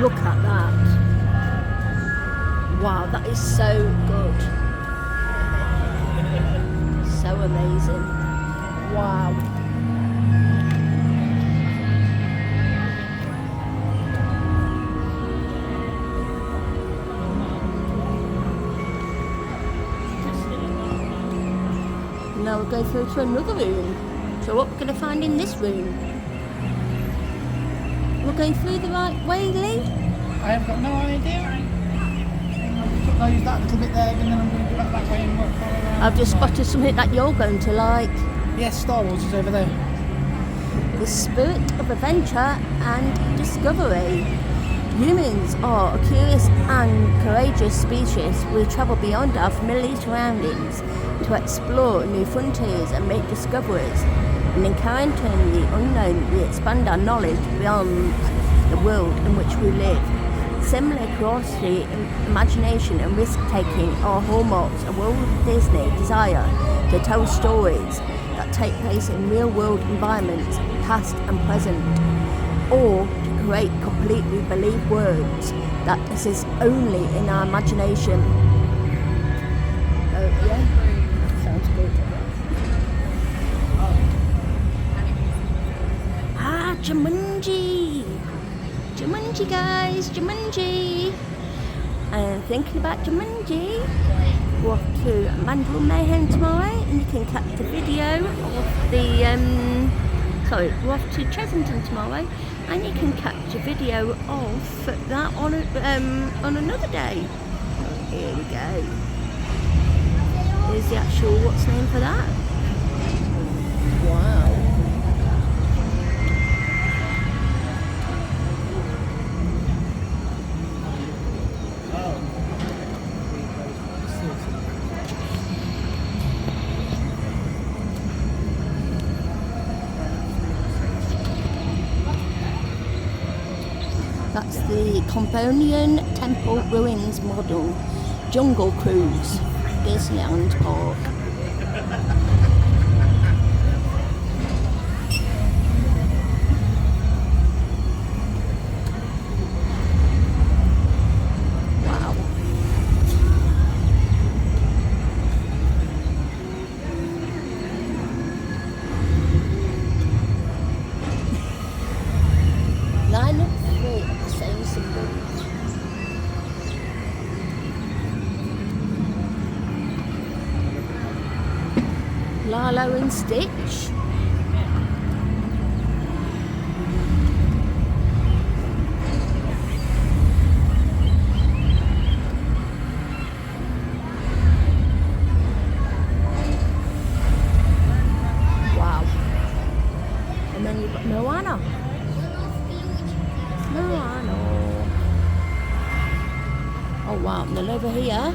Look at that. Wow, that is so good. So amazing. Wow. Now we'll go through to another room. So what we're going to find in this room? We're going through the right way, Lee? I have got no idea. I'll use that little bit there, and then I'm going to go back that way and work all around. I've just spotted something that you're going to like. Yes, Star Wars is over there. The spirit of adventure and discovery. Humans are a curious and courageous species. We travel beyond our familiar surroundings to explore new frontiers and make discoveries. And encountering the unknown, we expand our knowledge beyond the world in which we live. Similar curiosity, imagination and risk-taking are hallmarks of Walt Disney desire to tell stories that take place in real-world environments, past and present, or to create completely believed worlds that exist only in our imagination. Oh yeah, sounds good. Jumanji! Jumanji, guys, Jumanji! And thinking about Jumanji, we're off to Mandeville Mayhem tomorrow, and you can catch the video of the, we're off to Chesington tomorrow, and you can catch a video of that on another day. Here we go. Here's the actual, what's the name for that? Wow. That's the Cambodian Temple Ruins model Jungle Cruise, Disneyland Park. Wow. Line up three of the same symbols. Lilo and Stitch. Wow. And then you've got Moana. Oh wow, and then over here